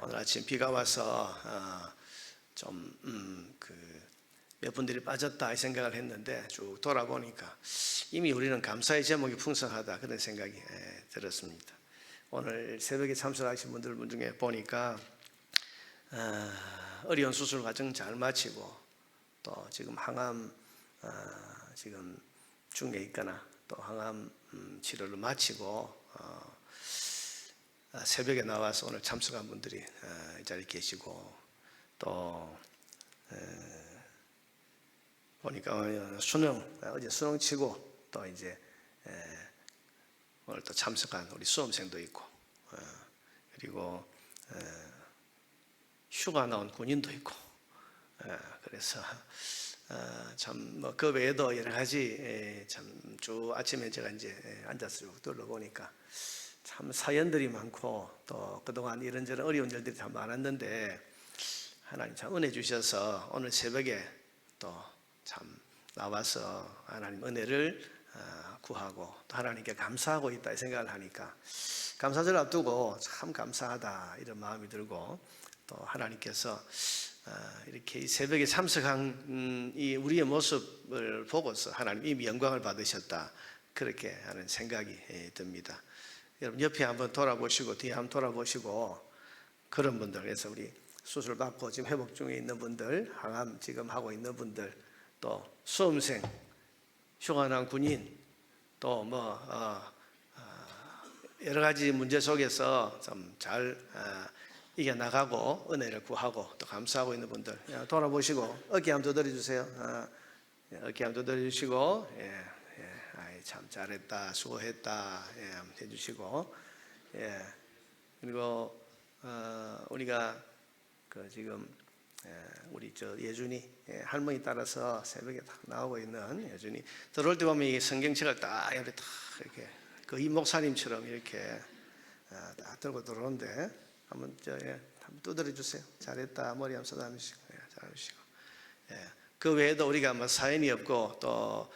오늘 아침 비가 와서 몇 분들이 빠졌다 이 생각을 했는데 쭉 돌아보니까 이미 우리는 감사의 제목이 풍성하다 그런 생각이 들었습니다. 오늘 새벽에 참석하신 분들 중에 보니까 어려운 수술 과정 잘 마치고 또 지금 항암 지금 중에 있거나 또 항암 치료를 마치고 새벽에 나와서 오늘 참석한 분들이 이 자리에 계시고 또 보니까 어제 수능 치고 또 이제 오늘 또 참석한 우리 수험생도 있고 그리고 휴가 나온 군인도 있고 그래서 참 뭐 그 외에도 여러 가지 참 주 아침에 제가 이제 앉아서 쭉 둘러보니까 참 사연들이 많고 또 그동안 이런저런 어려운 일들이 참 많았는데 하나님 참 은혜 주셔서 오늘 새벽에 또 참 나와서 하나님 은혜를 구하고 또 하나님께 감사하고 있다 이 생각을 하니까 감사절 앞두고 참 감사하다 이런 마음이 들고 또 하나님께서 이렇게 이 새벽에 참석한 이 우리의 모습을 보고서 하나님 이미 영광을 받으셨다 그렇게 하는 생각이 듭니다. 여러분 옆에 한번 돌아보시고 뒤에 한번 돌아보시고 그런 분들, 그래서 우리 수술 받고 지금 회복 중에 있는 분들, 항암 지금 하고 있는 분들, 또 수험생, 휴가 난 군인, 또 여러 가지 문제 속에서 좀 잘 이겨나가고 은혜를 구하고 또 감사하고 있는 분들 돌아보시고 어깨 한번 두드려 주세요. 어깨 한번 두드려 주시고 참 잘했다 수고했다 해주시고 그리고 우리가 지금 우리 예준이 할머니 따라서 새벽에 딱 나오고 있는 예준이 들어올 때 보면 이 성경책을 딱 이렇게 이 목사님처럼 이렇게 딱 들고 들어오는데 한번 한번 두드려 주세요. 잘했다 머리 한번 쏟아주시고 잘하시고 그 외에도 우리가 뭐 사연이 없고 또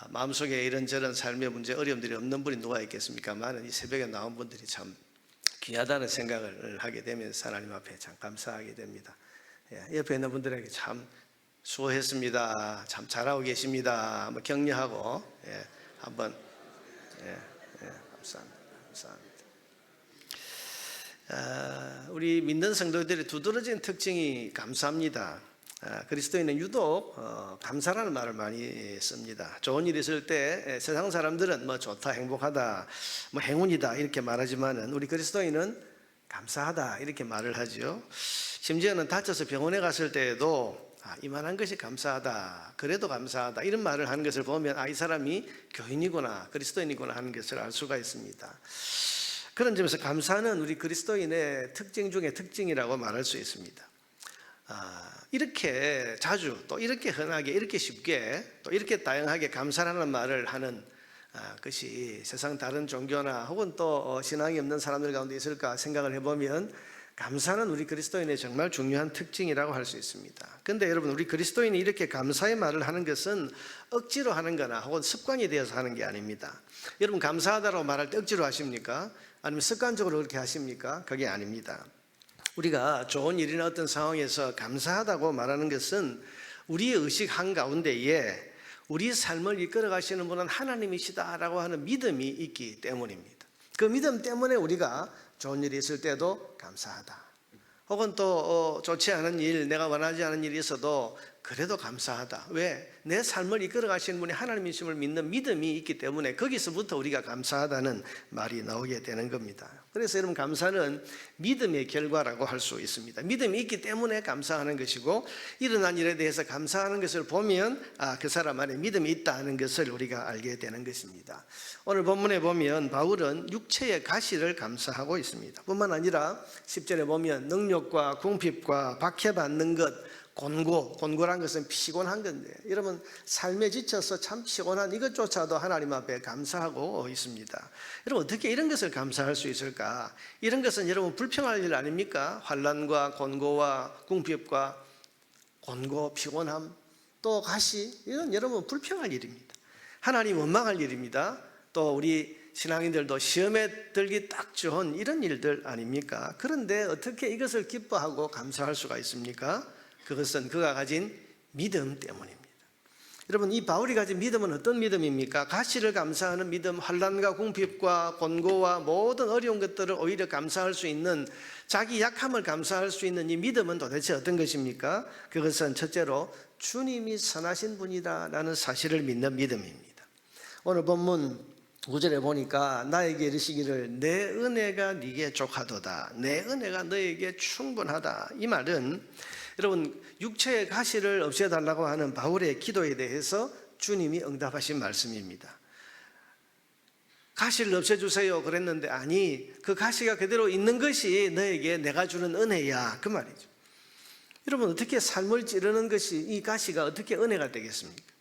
마음속에 이런저런 삶의 문제 어려움들이 없는 분이 누가 있겠습니까만 이 새벽에 나온 분들이 참 귀하다는 생각을 하게 되면서 하나님 앞에 참 감사하게 됩니다. 옆에 있는 분들에게 참 수고했습니다. 참 잘하고 계십니다. 한번 격려하고 한번 감사합니다. 우리 믿는 성도들의 두드러진 특징이 감사합니다. 그리스도인은 유독 감사라는 말을 많이 씁니다. 좋은 일이 있을 때 세상 사람들은 뭐 좋다, 행복하다, 뭐 행운이다 이렇게 말하지만은 우리 그리스도인은 감사하다 이렇게 말을 하죠. 심지어는 다쳐서 병원에 갔을 때에도 이만한 것이 감사하다, 그래도 감사하다 이런 말을 하는 것을 보면 이 사람이 교인이구나, 그리스도인이구나 하는 것을 알 수가 있습니다. 그런 점에서 감사는 우리 그리스도인의 특징 중에 특징이라고 말할 수 있습니다. 이렇게 자주 또 이렇게 흔하게 이렇게 쉽게 또 이렇게 다양하게 감사라는 말을 하는 것이 세상 다른 종교나 혹은 또 신앙이 없는 사람들 가운데 있을까 생각을 해보면 감사는 우리 그리스도인의 정말 중요한 특징이라고 할 수 있습니다. 그런데 여러분 우리 그리스도인이 이렇게 감사의 말을 하는 것은 억지로 하는 거나 혹은 습관이 되어서 하는 게 아닙니다. 여러분 감사하다고 말할 때 억지로 하십니까? 아니면 습관적으로 그렇게 하십니까? 그게 아닙니다. 우리가 좋은 일이나 어떤 상황에서 감사하다고 말하는 것은 우리의 의식 한가운데에 우리 삶을 이끌어 가시는 분은 하나님이시다라고 하는 믿음이 있기 때문입니다. 그 믿음 때문에 우리가 좋은 일이 있을 때도 감사하다, 혹은 또 좋지 않은 일, 내가 원하지 않은 일이 있어도 그래도 감사하다. 왜? 내 삶을 이끌어 가시는 분이 하나님이심을 믿는 믿음이 있기 때문에 거기서부터 우리가 감사하다는 말이 나오게 되는 겁니다. 그래서 여러분 감사는 믿음의 결과라고 할 수 있습니다. 믿음이 있기 때문에 감사하는 것이고 일어난 일에 대해서 감사하는 것을 보면 그 사람 안에 믿음이 있다는 것을 우리가 알게 되는 것입니다. 오늘 본문에 보면 바울은 육체의 가시를 감사하고 있습니다. 뿐만 아니라 10절에 보면 능력과 궁핍과 박해받는 것, 곤고란 것은 피곤한 건데 여러분 삶에 지쳐서 참 피곤한 이것조차도 하나님 앞에 감사하고 있습니다. 여러분 어떻게 이런 것을 감사할 수 있을까? 이런 것은 여러분 불평할 일 아닙니까? 환난과 곤고와 궁핍과 곤고, 피곤함, 또 가시, 이건 여러분 불평할 일입니다. 하나님 원망할 일입니다. 또 우리 신앙인들도 시험에 들기 딱 좋은 이런 일들 아닙니까? 그런데 어떻게 이것을 기뻐하고 감사할 수가 있습니까? 그것은 그가 가진 믿음 때문입니다. 여러분, 이 바울이 가진 믿음은 어떤 믿음입니까? 가시를 감사하는 믿음, 환난과 궁핍과 곤고와 모든 어려운 것들을 오히려 감사할 수 있는, 자기 약함을 감사할 수 있는 이 믿음은 도대체 어떤 것입니까? 그것은 첫째로 주님이 선하신 분이다라는 사실을 믿는 믿음입니다. 오늘 본문 9절에 보니까 나에게 이르시기를 내 은혜가 네게 족하도다, 내 은혜가 너에게 충분하다. 이 말은 여러분, 육체의 가시를 없애달라고 하는 바울의 기도에 대해서 주님이 응답하신 말씀입니다. 가시를 없애주세요 그랬는데, 아니, 그 가시가 그대로 있는 것이 너에게 내가 주는 은혜야, 그 말이죠. 여러분, 어떻게 삶을 찌르는 것이, 이 가시가 어떻게 은혜가 되겠습니까?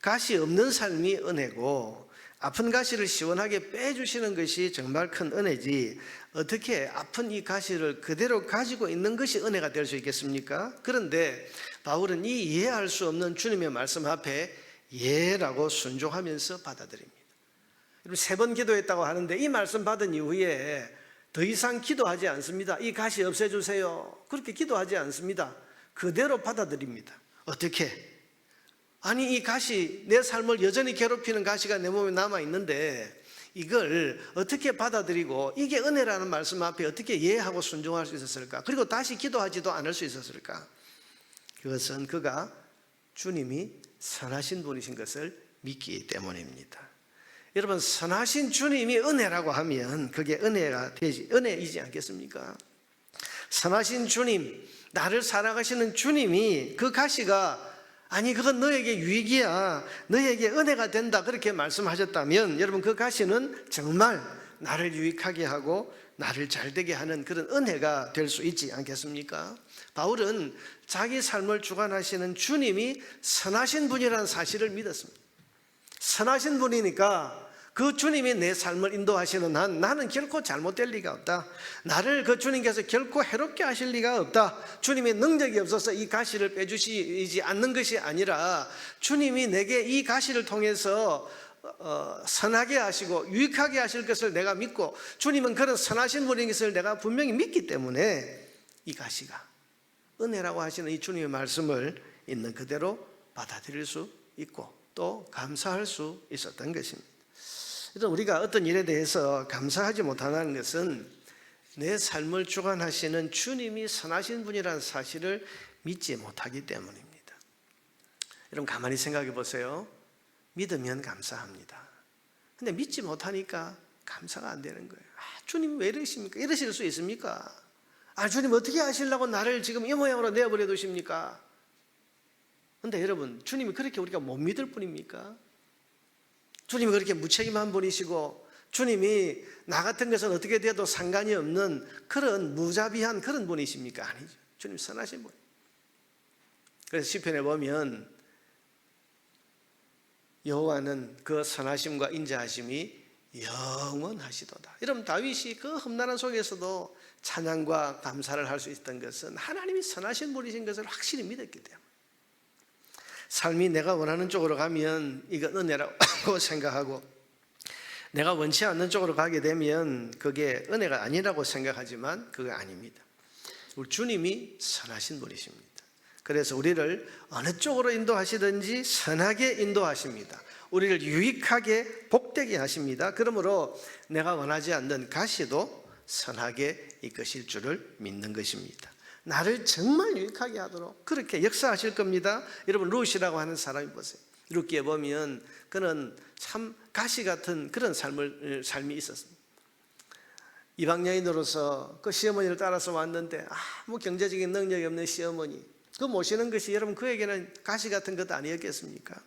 가시 없는 삶이 은혜고, 아픈 가시를 시원하게 빼주시는 것이 정말 큰 은혜지, 어떻게 아픈 이 가시를 그대로 가지고 있는 것이 은혜가 될 수 있겠습니까? 그런데 바울은 이 이해할 수 없는 주님의 말씀 앞에 예라고 순종하면서 받아들입니다. 여러분, 3번 기도했다고 하는데 이 말씀 받은 이후에 더 이상 기도하지 않습니다. 이 가시 없애주세요, 그렇게 기도하지 않습니다. 그대로 받아들입니다. 어떻게? 아니, 이 가시, 내 삶을 여전히 괴롭히는 가시가 내 몸에 남아있는데 이걸 어떻게 받아들이고 이게 은혜라는 말씀 앞에 어떻게 이해하고 순종할 수 있었을까? 그리고 다시 기도하지도 않을 수 있었을까? 그것은 그가 주님이 선하신 분이신 것을 믿기 때문입니다. 여러분, 선하신 주님이 은혜라고 하면 그게 은혜가 되지, 은혜이지 않겠습니까? 선하신 주님, 나를 사랑하시는 주님이 그 가시가 아니 그건 너에게 유익이야, 너에게 은혜가 된다 그렇게 말씀하셨다면 여러분, 그 가시는 정말 나를 유익하게 하고 나를 잘되게 하는 그런 은혜가 될 수 있지 않겠습니까? 바울은 자기 삶을 주관하시는 주님이 선하신 분이라는 사실을 믿었습니다. 선하신 분이니까 그 주님이 내 삶을 인도하시는 한 나는 결코 잘못될 리가 없다, 나를 그 주님께서 결코 해롭게 하실 리가 없다, 주님의 능력이 없어서 이 가시를 빼주시지 않는 것이 아니라 주님이 내게 이 가시를 통해서 선하게 하시고 유익하게 하실 것을 내가 믿고, 주님은 그런 선하신 분인 것을 내가 분명히 믿기 때문에 이 가시가 은혜라고 하시는 이 주님의 말씀을 있는 그대로 받아들일 수 있고 또 감사할 수 있었던 것입니다. 우리가 어떤 일에 대해서 감사하지 못하는 것은 내 삶을 주관하시는 주님이 선하신 분이라는 사실을 믿지 못하기 때문입니다. 여러분, 가만히 생각해 보세요. 믿으면 감사합니다. 근데 믿지 못하니까 감사가 안 되는 거예요. 주님 왜 이러십니까? 이러실 수 있습니까? 주님 어떻게 하시려고 나를 지금 이 모양으로 내어버려 두십니까? 근데 여러분, 주님이 그렇게 우리가 못 믿을 뿐입니까? 주님이 그렇게 무책임한 분이시고 주님이 나 같은 것은 어떻게 돼도 상관이 없는 그런 무자비한 그런 분이십니까? 아니죠. 주님 선하신 분. 그래서 시편에 보면 여호와는 그 선하심과 인자하심이 영원하시도다. 여러분, 다윗이 그 험난한 속에서도 찬양과 감사를 할 수 있었던 것은 하나님이 선하신 분이신 것을 확실히 믿었기 때문에, 삶이 내가 원하는 쪽으로 가면 이건 은혜라고 생각하고 내가 원치 않는 쪽으로 가게 되면 그게 은혜가 아니라고 생각하지만 그게 아닙니다. 우리 주님이 선하신 분이십니다. 그래서 우리를 어느 쪽으로 인도하시든지 선하게 인도하십니다. 우리를 유익하게 복되게 하십니다. 그러므로 내가 원하지 않는 가시도 선하게 이끄실 줄을 믿는 것입니다. 나를 정말 유익하게 하도록 그렇게 역사하실 겁니다. 여러분, 룻이라고 하는 사람이 보세요. 룻기에 보면 그는 참 가시 같은 그런 삶이 있었습니다. 이방 여인으로서 그 시어머니를 따라서 왔는데 아무 경제적인 능력이 없는 시어머니, 그 모시는 것이 여러분 그에게는 가시 같은 것 아니었겠습니까?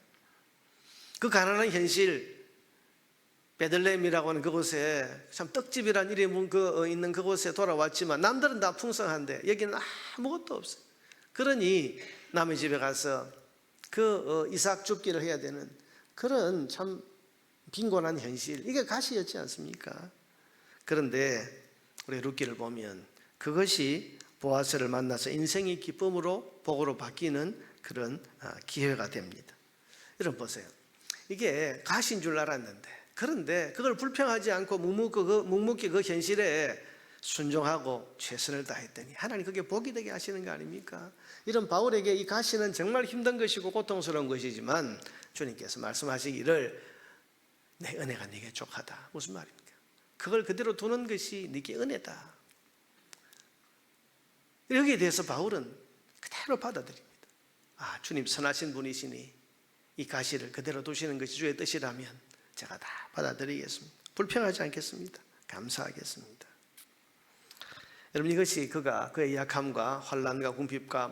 그 가난한 현실, 베들레헴이라고 하는 그곳에 참 떡집이란 이름이 있는 그곳에 돌아왔지만 남들은 다 풍성한데 여기는 아무것도 없어요. 그러니 남의 집에 가서 그 이삭 줍기를 해야 되는 그런 참 빈곤한 현실, 이게 가시였지 않습니까? 그런데 우리 룻기를 보면 그것이 보아스를 만나서 인생의 기쁨으로 복으로 바뀌는 그런 기회가 됩니다. 여러분 보세요. 이게 가시인 줄 알았는데 그런데 그걸 불평하지 않고 묵묵히 그 현실에 순종하고 최선을 다했더니 하나님 그게 복이 되게 하시는 거 아닙니까? 이런 바울에게 이 가시는 정말 힘든 것이고 고통스러운 것이지만 주님께서 말씀하시기를 내 은혜가 네게 족하다. 무슨 말입니까? 그걸 그대로 두는 것이 네게 은혜다. 여기에 대해서 바울은 그대로 받아들입니다. 아, 주님 선하신 분이시니 이 가시를 그대로 두시는 것이 주의 뜻이라면 제가 다 받아들이겠습니다. 불평하지 않겠습니다. 감사하겠습니다. 여러분, 이것이 그가 그의 약함과 환난과 궁핍과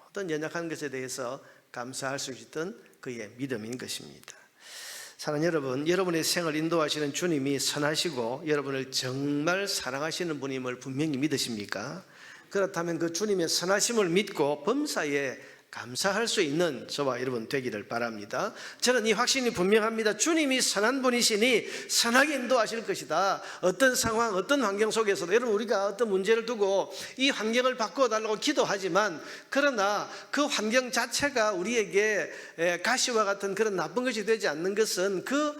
모든 연약한 것에 대해서 감사할 수 있던 그의 믿음인 것입니다. 사랑하는 여러분, 여러분의 생을 인도하시는 주님이 선하시고 여러분을 정말 사랑하시는 분임을 분명히 믿으십니까? 그렇다면 그 주님의 선하심을 믿고 범사에 감사할 수 있는 저와 여러분 되기를 바랍니다. 저는 이 확신이 분명합니다. 주님이 선한 분이시니 선하게 인도하실 것이다. 어떤 상황, 어떤 환경 속에서도 여러분 우리가 어떤 문제를 두고 이 환경을 바꿔달라고 기도하지만 그러나 그 환경 자체가 우리에게 가시와 같은 그런 나쁜 것이 되지 않는 것은 그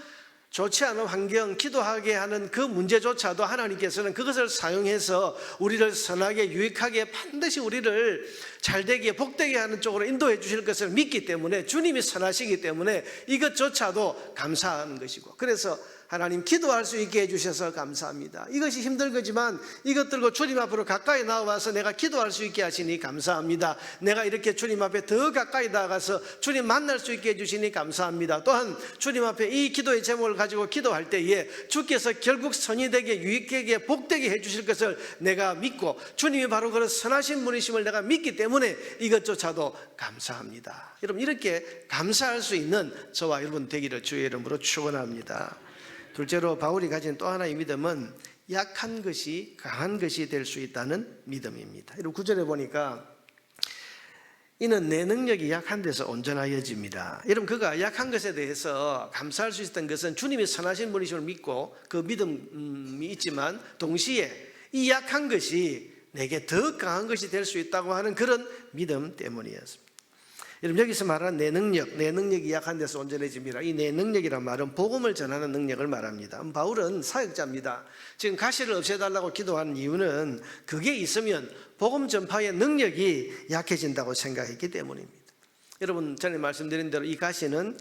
좋지 않은 환경, 기도하게 하는 그 문제조차도 하나님께서는 그것을 사용해서 우리를 선하게 유익하게 반드시 우리를 잘되게 복되게 하는 쪽으로 인도해 주실 것을 믿기 때문에 주님이 선하시기 때문에 이것조차도 감사하는 것이고, 그래서 하나님 기도할 수 있게 해주셔서 감사합니다. 이것이 힘들 거지만 이것 들고 주님 앞으로 가까이 나와서 내가 기도할 수 있게 하시니 감사합니다. 내가 이렇게 주님 앞에 더 가까이 나가서 주님 만날 수 있게 해주시니 감사합니다. 또한 주님 앞에 이 기도의 제목을 가지고 기도할 때에 주께서 결국 선이 되게 유익하게 복되게 해주실 것을 내가 믿고 주님이 바로 그런 선하신 분이심을 내가 믿기 때문에 이것조차도 감사합니다. 여러분, 이렇게 감사할 수 있는 저와 여러분 되기를 주의 이름으로 축원합니다. 둘째로 바울이 가진 또 하나의 믿음은 약한 것이 강한 것이 될 수 있다는 믿음입니다. 여러분, 9절에 보니까 이는 내 능력이 약한 데서 온전하여집니다. 여러분, 그가 약한 것에 대해서 감사할 수 있었던 것은 주님이 선하신 분이심을 믿고 그 믿음이 있지만 동시에 이 약한 것이 내게 더 강한 것이 될 수 있다고 하는 그런 믿음 때문이었습니다. 여러분, 여기서 말하는 내 능력이 약한 데서 온전해집니다. 이 내 능력이란 말은 복음을 전하는 능력을 말합니다. 바울은 사역자입니다. 지금 가시를 없애달라고 기도하는 이유는 그게 있으면 복음 전파의 능력이 약해진다고 생각했기 때문입니다. 여러분, 전에 말씀드린 대로 이 가시는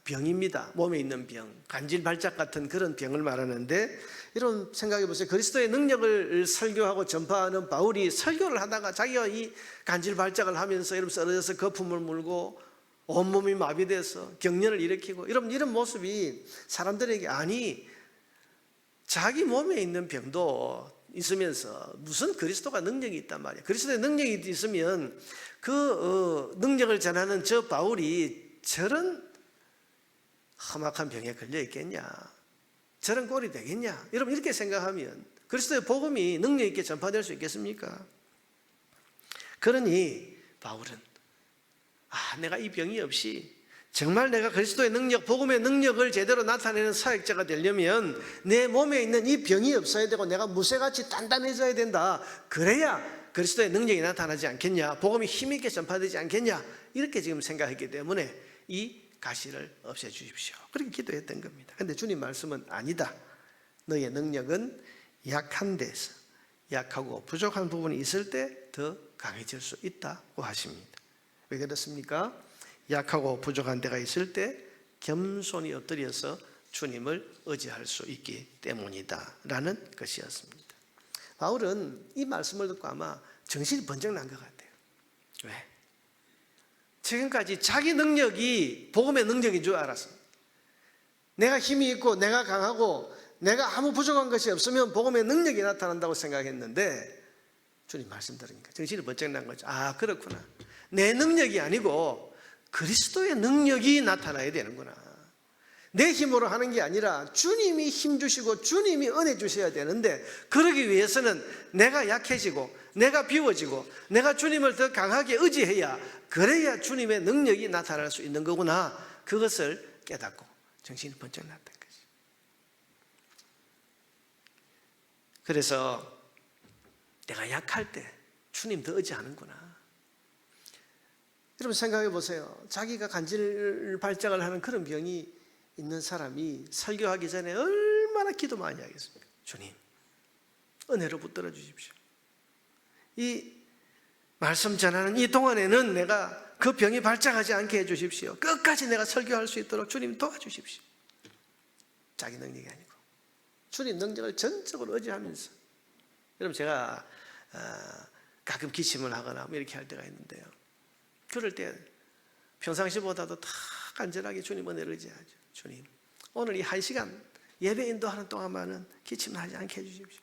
병입니다. 몸에 있는 병, 간질발작 같은 그런 병을 말하는데, 여러분 생각해 보세요. 그리스도의 능력을 설교하고 전파하는 바울이 설교를 하다가 자기가 이 간질발작을 하면서 여러분 쓰러져서 거품을 물고 온몸이 마비돼서 경련을 일으키고, 여러분 이런 모습이 사람들에게, 아니 자기 몸에 있는 병도 있으면서 무슨 그리스도가 능력이 있단 말이야. 그리스도의 능력이 있으면 그 능력을 전하는 저 바울이 저런 험악한 병에 걸려 있겠냐, 저런 꼴이 되겠냐. 여러분, 이렇게 생각하면 그리스도의 복음이 능력 있게 전파될 수 있겠습니까? 그러니 바울은 내가 이 병이 없이 정말 내가 그리스도의 능력, 복음의 능력을 제대로 나타내는 사역자가 되려면 내 몸에 있는 이 병이 없어야 되고 내가 무쇠같이 단단해져야 된다. 그래야 그리스도의 능력이 나타나지 않겠냐, 복음이 힘있게 전파되지 않겠냐, 이렇게 지금 생각했기 때문에 이 가시를 없애주십시오, 그렇게 기도했던 겁니다. 그런데 주님 말씀은 아니다. 너의 능력은 약한 데서, 약하고 부족한 부분이 있을 때 더 강해질 수 있다고 하십니다. 왜 그렇습니까? 약하고 부족한 데가 있을 때 겸손히 엎드려서 주님을 의지할 수 있기 때문이다 라는 것이었습니다. 바울은 이 말씀을 듣고 아마 정신이 번쩍 난 것 같아요. 왜? 지금까지 자기 능력이 복음의 능력인 줄 알았어. 내가 힘이 있고 내가 강하고 내가 아무 부족한 것이 없으면 복음의 능력이 나타난다고 생각했는데 주님 말씀 들으니까 정신이 번쩍 난 거죠. 그렇구나. 내 능력이 아니고 그리스도의 능력이 나타나야 되는구나. 내 힘으로 하는 게 아니라 주님이 힘 주시고 주님이 은혜 주셔야 되는데, 그러기 위해서는 내가 약해지고 내가 비워지고 내가 주님을 더 강하게 의지해야, 그래야 주님의 능력이 나타날 수 있는 거구나. 그것을 깨닫고 정신이 번쩍 났던 거지. 그래서 내가 약할 때 주님 더 의지하는구나. 여러분 생각해 보세요. 자기가 간질 발작을 하는 그런 병이 있는 사람이 설교하기 전에 얼마나 기도 많이 하겠습니까? 주님, 은혜로 붙들어 주십시오. 이 말씀 전하는 이 동안에는 내가 그 병이 발작하지 않게 해주십시오. 끝까지 내가 설교할 수 있도록 주님 도와주십시오. 자기 능력이 아니고 주님 능력을 전적으로 의지하면서. 여러분, 제가 가끔 기침을 하거나 이렇게 할 때가 있는데요, 그럴 때 평상시보다도 더 간절하게 주님 은혜를 의지하죠. 주님, 오늘 이 1시간 예배 인도하는 동안만은 기침을 하지 않게 해주십시오.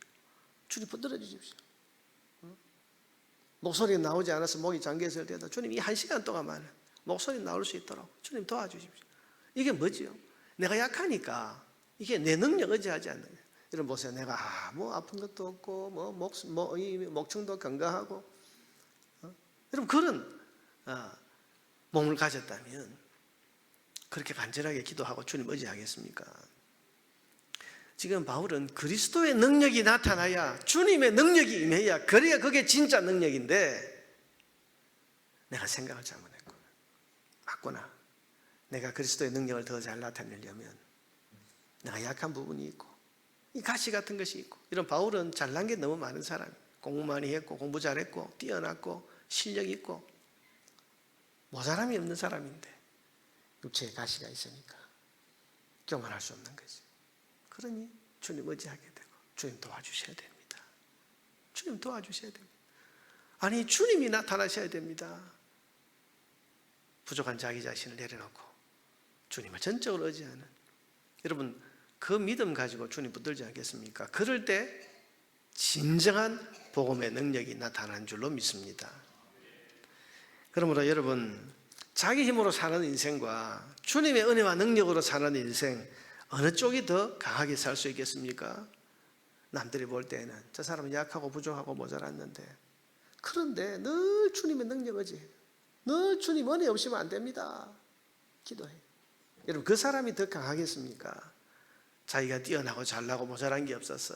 주님 붙들어 주십시오. 목소리 나오지 않아서 목이 잠겨있을 때도 주님 이 1시간 동안만 목소리 나올 수 있도록 주님 도와주십시오. 이게 뭐지요? 내가 약하니까 이게 내 능력 의지하지 않는 거예요. 여러분 보세요. 내가 뭐 아픈 것도 없고 이 목청도 건강하고 여러분 그런 몸을 가졌다면 그렇게 간절하게 기도하고 주님 의지하겠습니까? 지금 바울은 그리스도의 능력이 나타나야, 주님의 능력이 임해야, 그래야 그게 진짜 능력인데 내가 생각을 잘못했구나, 맞구나, 내가 그리스도의 능력을 더 잘 나타내려면 내가 약한 부분이 있고 이 가시 같은 것이 있고. 이런 바울은 잘난 게 너무 많은 사람이에요. 공부 많이 했고 공부 잘했고 뛰어났고 실력 있고 모자람이 없는 사람인데 육체에 가시가 있으니까 교만할 수 없는 거지. 그러니 주님 의지하게 되고 주님 도와주셔야 됩니다. 주님 도와주셔야 됩니다. 아니, 주님이 나타나셔야 됩니다. 부족한 자기 자신을 내려놓고 주님을 전적으로 의지하는, 여러분 그 믿음 가지고 주님 붙들지 않겠습니까? 그럴 때 진정한 복음의 능력이 나타나는 줄로 믿습니다. 그러므로 여러분, 자기 힘으로 사는 인생과 주님의 은혜와 능력으로 사는 인생, 어느 쪽이 더 강하게 살 수 있겠습니까? 남들이 볼 때는 저 사람은 약하고 부족하고 모자랐는데, 그런데 늘 주님의 능력 의지해, 늘 주님 은혜 없이면 안 됩니다. 기도해. 여러분, 그 사람이 더 강하겠습니까? 자기가 뛰어나고 잘나고 모자란 게 없어서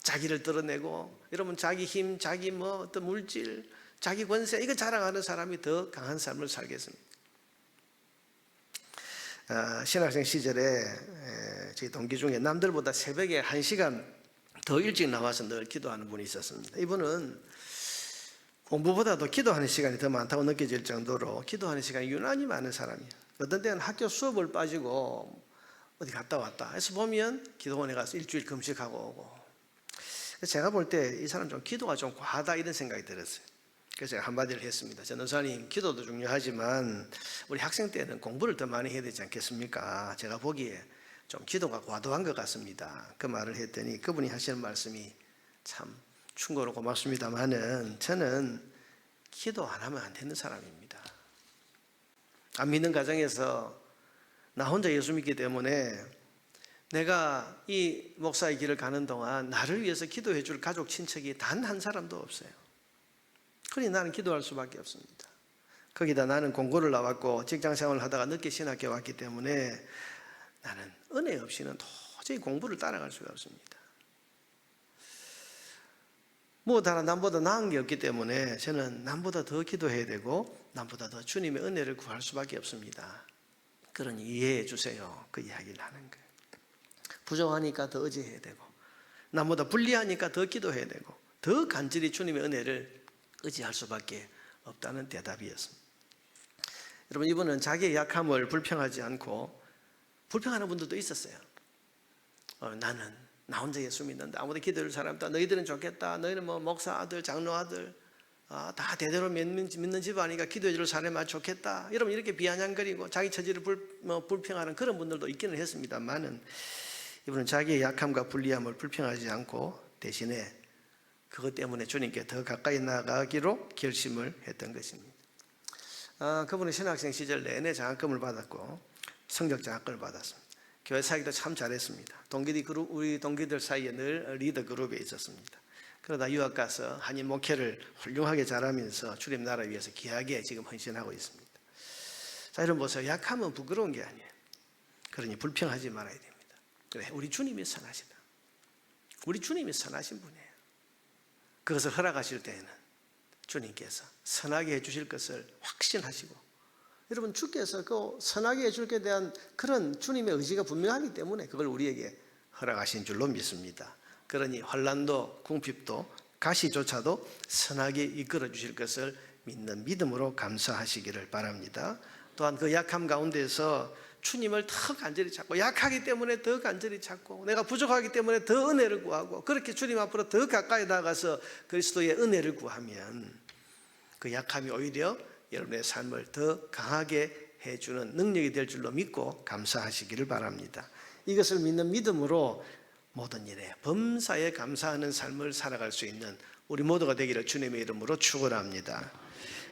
자기를 드러내고, 여러분 자기 힘, 자기 어떤 물질, 자기 권세 이거 자랑하는 사람이 더 강한 삶을 살겠습니까? 신학생 시절에 저희 동기 중에 남들보다 새벽에 1시간 더 일찍 나와서 늘 기도하는 분이 있었습니다. 이분은 공부보다도 기도하는 시간이 더 많다고 느껴질 정도로 기도하는 시간이 유난히 많은 사람이에요. 어떤 때는 학교 수업을 빠지고 어디 갔다 왔다 해서 보면 기도원에 가서 일주일 금식하고 오고. 제가 볼 때 이 사람 좀 기도가 좀 과하다 이런 생각이 들었어요. 그래서 제가 한마디를 했습니다. 전도사님, 기도도 중요하지만 우리 학생 때는 공부를 더 많이 해야 되지 않겠습니까? 제가 보기에 좀 기도가 과도한 것 같습니다. 그 말을 했더니 그분이 하시는 말씀이 참 충고로 고맙습니다만은 저는 기도 안 하면 안 되는 사람입니다. 안 믿는 가정에서 나 혼자 예수 믿기 때문에 내가 이 목사의 길을 가는 동안 나를 위해서 기도해 줄 가족 친척이 단 한 사람도 없어요. 그러니 나는 기도할 수밖에 없습니다. 거기다 나는 공고를 나왔고 직장생활을 하다가 늦게 신학교에 왔기 때문에 나는 은혜 없이는 도저히 공부를 따라갈 수가 없습니다. 무엇 하나 남보다 나은 게 없기 때문에 저는 남보다 더 기도해야 되고 남보다 더 주님의 은혜를 구할 수밖에 없습니다. 그러니 이해해 주세요. 그 이야기를 하는 거예요. 부족하니까 더 의지해야 되고 남보다 불리하니까 더 기도해야 되고 더 간절히 주님의 은혜를 의지할 수밖에 없다는 대답이었습니다. 여러분, 이분은 자기의 약함을 불평하지 않고, 불평하는 분들도 있었어요. 나는 나 혼자 예수 믿는다, 아무도 기도할 사람 없다, 너희들은 좋겠다, 너희는 뭐 목사 아들, 장로 아들 다 대대로 믿는 집안이니까 기도해 줄 사람이 좋겠다, 여러분 이렇게 비아냥거리고 자기 처지를 불평하는 그런 분들도 있기는 했습니다만은, 이분은 자기의 약함과 불리함을 불평하지 않고 대신에 그것 때문에 주님께 더 가까이 나가기로 결심을 했던 것입니다. 그분은 신학생 시절 내내 장학금을 받았고 성적 장학금을 받았습니다. 교회 사역도 참 잘했습니다. 우리 동기들 사이에 늘 리더 그룹에 있었습니다. 그러다 유학 가서 한인 목회를 훌륭하게 잘하면서 주님 나라 위해서 귀하게 지금 헌신하고 있습니다. 자, 여러분 보세요. 약하면 부끄러운 게 아니에요. 그러니 불평하지 말아야 됩니다. 그래, 우리 주님이 선하시다. 우리 주님이 선하신 분이에요. 그것을 허락하실 때에는 주님께서 선하게 해주실 것을 확신하시고 여러분 주께서 그 선하게 해줄 게 대한 그런 주님의 의지가 분명하기 때문에 그걸 우리에게 허락하신 줄로 믿습니다. 그러니 환난도 궁핍도 가시조차도 선하게 이끌어 주실 것을 믿는 믿음으로 감사하시기를 바랍니다. 또한 그 약함 가운데서 주님을 더 간절히 찾고, 약하기 때문에 더 간절히 찾고, 내가 부족하기 때문에 더 은혜를 구하고, 그렇게 주님 앞으로 더 가까이 나가서 그리스도의 은혜를 구하면 그 약함이 오히려 여러분의 삶을 더 강하게 해주는 능력이 될 줄로 믿고 감사하시기를 바랍니다. 이것을 믿는 믿음으로 모든 일에 범사에 감사하는 삶을 살아갈 수 있는 우리 모두가 되기를 주님의 이름으로 축원합니다.